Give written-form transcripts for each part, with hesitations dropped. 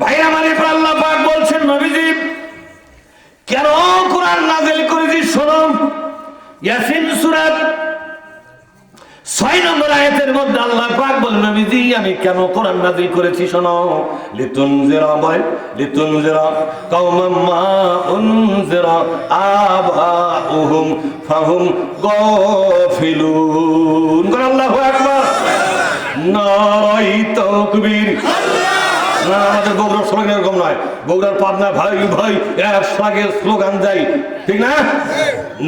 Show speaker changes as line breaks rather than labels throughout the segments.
ভাই আমার, এরপর আল্লাহ পাক বলছেন নবীজি কেন কোরআন নাযিল করেছি শোনো। ইয়াসিন সূরা 6 নম্বর আয়াতের মধ্যে আল্লাহ পাক বলেন নবীজি আমি কেন কোরআন নাযিল করেছি শোনো। লিতুনজিরা কওমান মা উনজিরা আবাউহুম ফাহুম গাফিলুন। আল্লাহু আকবার, নারায়ে তাকবীর। না, আমাদের বগুড়ার স্লোগান এরকম নয়। বগুড়ার পাবনা ভাই ভাই একসাথে স্লোগান যাই, ঠিক না?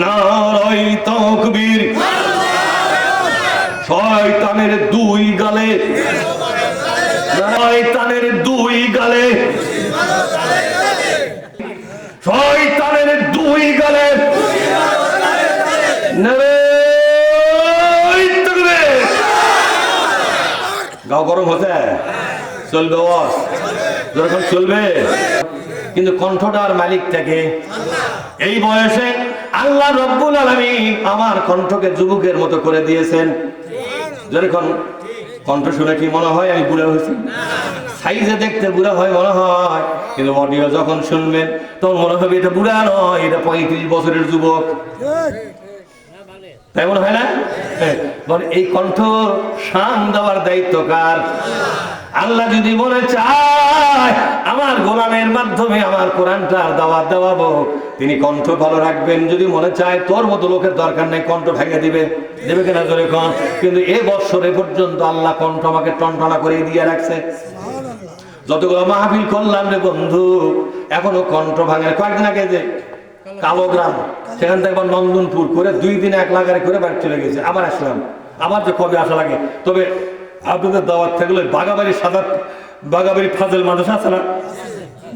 নারায়ে তাকবীর। শয়তানের দুই গালে, শয়তানের দুই গালে, শয়তানের দুই গালে গাও গরম হচ্ছে, চলবে ওয়াজ যখন চলবে, কিন্তু কণ্ঠটার মালিক থেকে এই বয়সে আল্লাহ রব্বুল আলামিন আমার কণ্ঠকে যুবকের মতো করে দিয়েছেন। যখন কণ্ঠ শুনে কি মনে হয় আমি বুড়া হয়েছি? সাইজে দেখতে বুড়া হয় মনে হয়, কিন্তু অডিও যখন শুনবেন তখন মনে হবে এটা বুড়া নয়, এটা 35 বছরের যুবক। তাই মনে হয় না? এই কণ্ঠ শান দেওয়ার দায়িত্ব কার? আল্লাহ যদি মনে চায় আমার গোলামের মাধ্যমে আমার কোরআনটার দাওয়াত দেওয়াবো, তিনি কণ্ঠ ভালো রাখবেন। যদি মনে চায় তোর মতো লোকের দরকার নেই, কণ্ঠ ভেঙে দিবে, দেবে কিনা জোরে কন। কিন্তু এ বছরে পর্যন্ত আল্লাহ কণ্ঠ আমাকে টনটনা করে দিয়ে রাখছে। যতগুলো মাহফিল করলাম রে বন্ধু, এখনো কণ্ঠ ভাঙে। কয়েকদিন আগে যে কালোগ্রাম, সেখান থেকে নন্দনপুর করে 2 দিনে 1 লাখ করে বাড়ি চলে গেছে। আবার আসলাম, আবার যে কবে আসা লাগে। তবে আপনাদের দাওয়াত থাকলে বাগাবাড়ি বাগাবাড়ি ফাজেল মাদ্রাসা আছে না?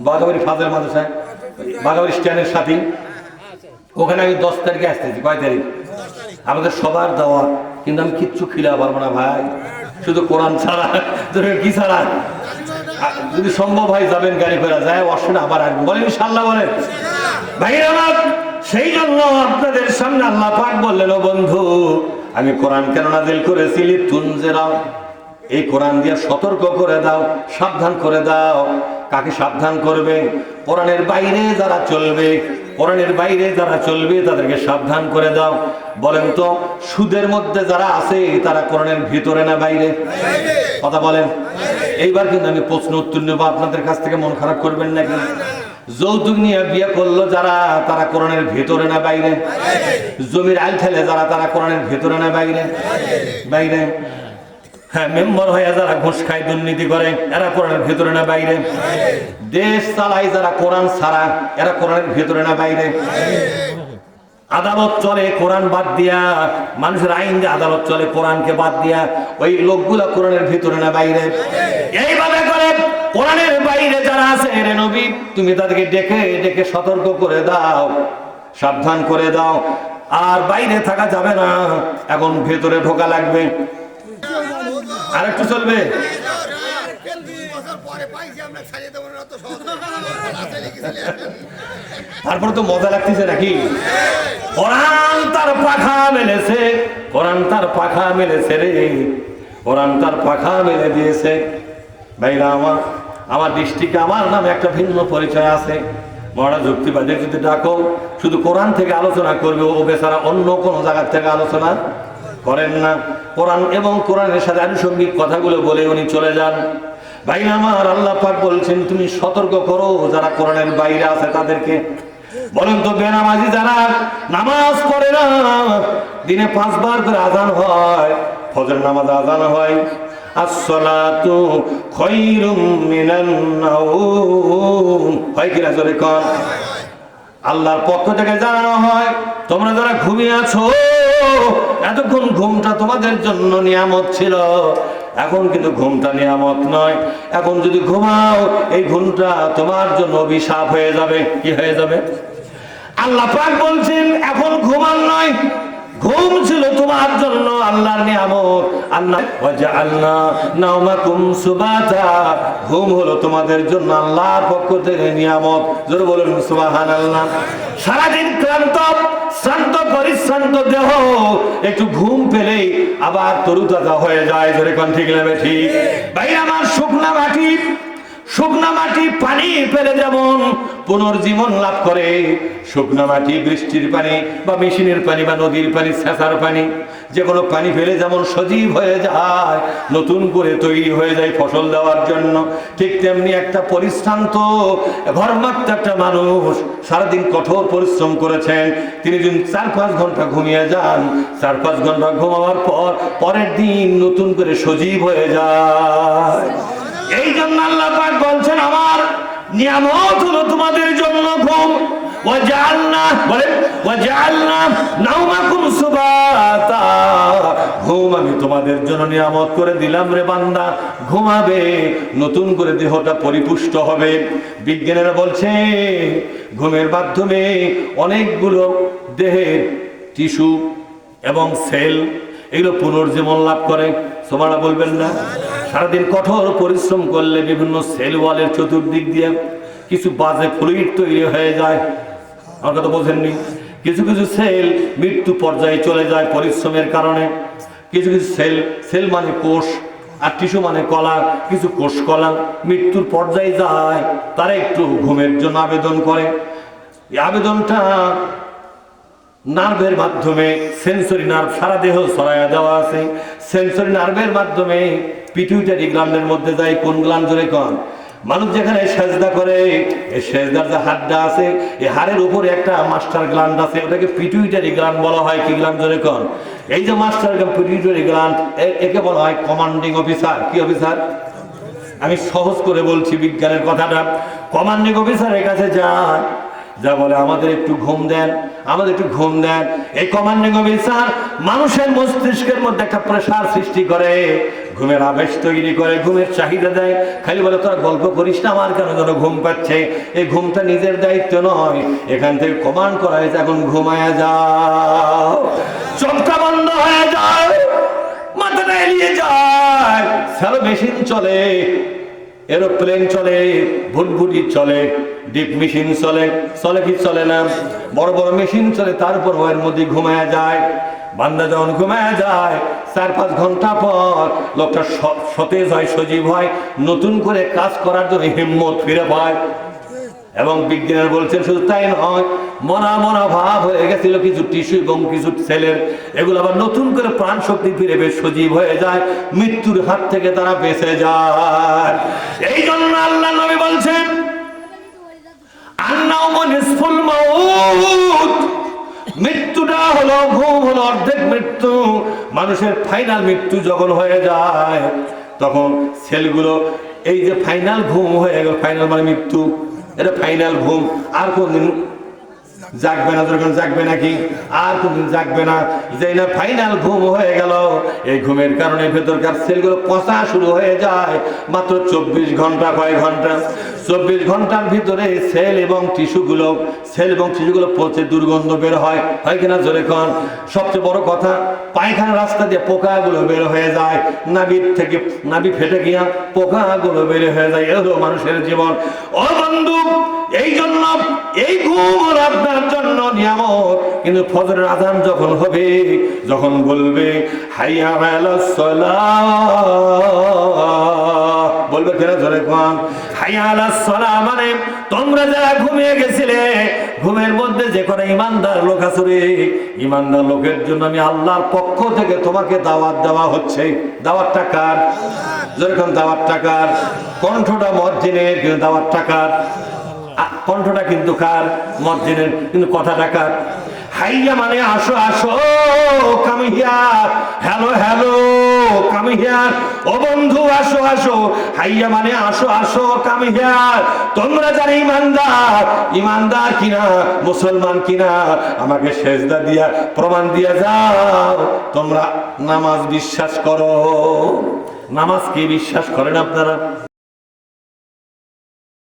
বাগাবাড়ি ফাজেল মাদ্রাসা, বাগাবাড়ি স্ট্যান্ডের সাথে, ওখানে আমি 10 তারিখে আসতেছি। কয় তারিখ? আমাদের সবার দাওয়াত, কিন্তু আমি কিচ্ছু খিলা পারবো না ভাই, শুধু কোরআন ছাড়া। কি ছাড়া? যদি সম্ভব হয় যাবেন, গাড়ি করে যায়, অসুবিধা আবার আসবেন, বলেন ইনশাআল্লাহ। বলেন ভাইরা আমার, সেই জন্য আপনাদের সামনে আল্লাহ পাক বললেন ও বন্ধু আমি কোরআন কেন নাযিল করেছি? লিতুনজিরা, এই কোরআন দিয়ে সতর্ক করে দাও, সাবধান করে দাও। কাকে সাবধান করবে? কোরআনের বাইরে যারা চলবে, কোরআনের বাইরে যারা চলবে তাদেরকে সাবধান করে দাও। বলেন তো সুদের মধ্যে যারা আছে তারা কোরআনের ভিতরে না বাইরে? কথা বলেন। এইবার কিন্তু আমি প্রশ্ন উত্তর নেব, আপনাদের কাছ থেকে মন খারাপ করবেন নাকি? যৌতুক নিয়ে বিয়ে করলো যারা, তারা কোরআনের ভিতরে না বাইরে? জমির আইল ঠেলে যারা, তারা কোরআনের ভিতরে না বাইরে? বাইরে। হ্যাঁ, মেম্বার হয়ে যারা ঘুষ খায়, দুর্নীতি করে, এরা কোরআনের ভিতরে না বাইরে? দেশ চালায় যারা কোরআন ছাড়া, এরা কোরআনের ভিতরে না বাইরে? আদালত চলে কোরআন বাদ দিয়া, মানুষের আইন যে আদালত চলে কোরআনকে বাদ দিয়া, ওই লোকগুলা কোরআনের ভিতরে না বাইরে? এইভাবে করে কোরআনের বাইরে যারা আছে রে নবী, তুমি তাদেরকে ডেকে ডেকে সতর্ক করে দাও, সাবধান করে দাও। আর বাইরে থাকা যাবে না, এখন ভেতরে ঢোকা লাগবে। আর একটু চলবে। তারপর তো মজা লাগতেছে নাকি? কোরআন তার পাখা মেলেছে, কোরআন তার পাখা মেলেছে রে, কোরআন তার পাখা মেলে দিয়েছে। ভাইরা আমার, আমার দৃষ্টিকে আমার নামে একটা ভিন্ন পরিচয় আছে। মরা যুক্তিবাদী যদি ডাকো, শুধু কোরআন থেকে আলোচনা করবে, ও বেচারা অন্য কোনো জায়গা থেকে আলোচনা করেন না। কোরআন এবং কোরআনের সাথে আনুষঙ্গিক কথাগুলো বলে উনি চলে যান। ভাই আমার, আল্লাহ পাক বলছেন তুমি সতর্ক করো যারা কোরআনের বাইরে আছে তাদেরকে। বলেন তো বেনামাজি যারা নামাজ পড়ে না, দিনে 5 বার করে আযান হয়, ফজর নামাজ আযান হয়, আসসালাতু খায়রুম মিনান নাওম, হয় কিনা জোরে কর। আল্লাহর পক্ষ থেকে জানানো হয় তোমরা যারা ঘুমিয়ে আছো, এতক্ষণ ঘুমটা তোমাদের জন্য নিয়ামত ছিল, এখন কিন্তু ঘুমটা নিয়ামত নয়। এখন যদি ঘুমাও, এই ঘুমটা তোমার জন্য অভিশাপ হয়ে যাবে। কি হয়ে যাবে? আল্লাহ পাক বলছেন এখন ঘুমান নয়, ঘুম ছিল তোমার জন্য আল্লাহর নিয়ামত। আল্লাহ ওয়াজআলনা নাওমাকুম সুবাতা, ঘুম হলো তোমাদের জন্য আল্লাহর পক্ষ থেকে নিয়ামত। জোরে বলুন সুবহানাল্লাহ। সারাদিন ক্লান্ত শ্রান্ত পরিশ্রান্ত দেহ একটু ঘুম পেলেই আবার তরুতাজা হয়ে যায়। জোরে কোন ঠিক লাগবে? ঠিক। ভাই আমার, শুকনা মাটি শুকনা মাটি পানি পেলে যেমন পুনর্জীবন লাভ করে, শুকনা মাটি বৃষ্টির পানি বা মেশিনের পানি বা নদীর পানি, সেচার পানি, যে কোনো পানি ফেলে যেমন সজীব হয়ে যায়, নতুন করে তৈরি হয়ে যায় ফসল দেওয়ার জন্য, ঠিক তেমনি একটা পরিশ্রান্ত ঘর্মাক্ত একটা মানুষ সারাদিন কঠোর পরিশ্রম করেছেন, তিনি যদি 4-5 ঘন্টা ঘুমিয়ে যান, 4-5 ঘন্টা ঘুমাবার পর পরের দিন নতুন করে সজীব হয়ে যায়। এই জন্য আল্লাহ পাক বলছেন, আমার নিয়ামত হলো তোমাদের জন্য ঘুম। ওয়াজআলনা বলেন ওয়াজআলনা নাওমাকুম সুবাতা, ঘুম আমি তোমাদের জন্য নিয়ামত করে দিলাম রে বান্দা, ঘুমাবে, নতুন করে দেহটা পরিপুষ্ট হবে। বিজ্ঞানীরা বলছে ঘুমের মাধ্যমে অনেকগুলো দেহের টিস্যু এবং সেল এগুলো পুনর্জীবন লাভ করে। সুবহানাল্লাহ বলবেন না? সারাদিন কঠোর পরিশ্রম করলে বিভিন্ন সেল ওয়ালের চতুর্দিক দিয়ে কিছু বাজে ফ্লুইড তৈরি হয়ে যায়। আমার কথা বোঝেননি? কিছু কিছু সেল মৃত্যু পর্যায়ে চলে যায় পরিশ্রমের কারণে। কিছু কিছু সেল মানে কোষ, আর টিস্যু মানে কলা, কিছু কোষ কলা মৃত্যুর পর্যায়ে যায়, তারা একটু ঘুমের জন্য আবেদন করে। এই আবেদনটা নার্ভের মাধ্যমে, সেন্সরি নার্ভ সারা দেহ ছড়ায়া দেওয়া আছে, সেন্সরি নার্ভের মাধ্যমে পিটুইটারি গ্ল্যান্ডের মধ্যে যায়। কোন গ্ল্যান্ড জোরে কোন? মানুষ যেখানে সেজদা করে, এই সেজদার যে হাড়টা আছে, এই হাড়ের উপরে একটা মাস্টার গ্ল্যান্ড আছে, ওটাকে পিটুইটারি গ্ল্যান্ড বলা হয়। কি গ্ল্যান্ড জোরে কোন? এই যে মাস্টার পিটুইটারি গ্ল্যান্ড, একে বলা হয় কমান্ডিং অফিসার। কি অফিসার? আমি সহজ করে বলছি বিজ্ঞানের কথাটা। কমান্ডিং অফিসারের কাছে যায়, যা বলে আমাদের একটু ঘুম দেন, আমাদের একটু ঘুম দেন। এই কমান্ডিং অফিসার মানুষের মস্তিষ্কের মধ্যে একটা প্রেসার সৃষ্টি করে, ঘুমের আবেশ তৈরি করে, ঘুমের চাহিদা দেয়। খালি বলে তোরা গল্প করিস না, আমার কেন যেন ঘুম পাচ্ছে। এই ঘুমটা নিজের দায়িত্ব নয়, এখান থেকে কমান্ড করা হয়েছে এখন ঘুমায়া যাও। চোখটা বন্ধ হয়ে যায়, মাথাটা এড়িয়ে যায়, স্যালো মেশিন চলে, এরোপ্লেন চলে, ভুটভুটি চলে, ডিপ মেশিন চলে, চলে কি চলে না? বড় বড় মেশিন চলে, তারপর ওর মধ্যে ঘুমায়া যায়। বান্দা যখন ঘুমায়া যায় 4-5 ঘন্টা পর লোকটা সতেজ হয়, সজীব হয়, নতুন করে কাজ করার জন্য হিম্মত ফিরে পায়। এবং বিজ্ঞানীরা বলছেন শুধু তাই নয়, মরা মরা ভাব হয়ে গেছিল কিছু টিস্যু এবং কিছু সেলের, এগুলো আবার নতুন করে প্রাণ শক্তি ফিরে বেশ সজীব হয়ে যায়, মৃত্যুর হাত থেকে তারা বেঁচে যায়। এই জন্য আল্লাহ নবী বলছেন আন্নাউমু নিসফুল মাউত, মৃত্যুটা হলো, ঘুম হলো অর্ধেক মৃত্যু। মানুষের ফাইনাল মৃত্যু যখন হয়ে যায়, তখন সেলগুলো এই যে ফাইনাল ঘুম হয়ে গেল, ফাইনাল মানে মৃত্যু, এটা ফাইনাল ঘুম, আর কোনদিন জাগবে না। যখন জাগবে নাকি? আর কোনদিন জাগবে না। যেই না ফাইনাল ঘুম হয়ে গেল, এই ঘুমের কারণে ভেতরকার সেলগুলো পচা শুরু হয়ে যায়। মাত্র 24 ঘন্টা, কয় ঘন্টা? 24 ঘন্টার ভিতরে সেল এবং টিস্যুগুলো পচে দুর্গন্ধ বের হয়, হয় কিনা জোরে কোন? সবচেয়ে বড় কথা, পায়খানা রাস্তা দিয়ে পোকাগুলো বের হয়ে যায়, নাভির থেকে নাভি ফেটে গিয়া পোকাগুলো বের হয়ে যায়। এ হলো মানুষের জীবন। ও বন্ধু, এই জন্য এই ঘুম হলো আপনার জন্য নিয়ামত। কিন্তু ফজরের আযান যখন হবে, যখন বলবে হাইয়া আলাস সালাহ, বলবে কেনা ধরে কোন? হাইয়া আলাস সালাহ মানে তোমরা যারা ঘুমিয়ে গেছিলে, ঘুমের মধ্যে যে কোনো ইমানদার লোক আছে রে, ইমানদার লোকের জন্য আমি আল্লাহর পক্ষ থেকে তোমাকে দাওয়াত দেওয়া হচ্ছে। দাওয়াতটা কার? যেরকম দাওয়াতটা কার? কণ্ঠটা মুয়াজ্জিনের, কিন্তু দাওয়াতটা কার? কণ্ঠটা কিন্তু কার? মুয়াজ্জিনের, কিন্তু কথাটা কার? হাইয়া মানে আসো আসো, come here, hello hello, come here. ও বন্ধু আসো আসো, হাইয়া মানে আসো আসো, কাম হিয়ার। তোমরা যারা ইমানদার কিনা, মুসলমান কিনা, আমাকে সেজদা দিয়া প্রমাণ দিয়া যাও তোমরা নামাজ বিশ্বাস করো। নামাজ কি বিশ্বাস করেন আপনারা?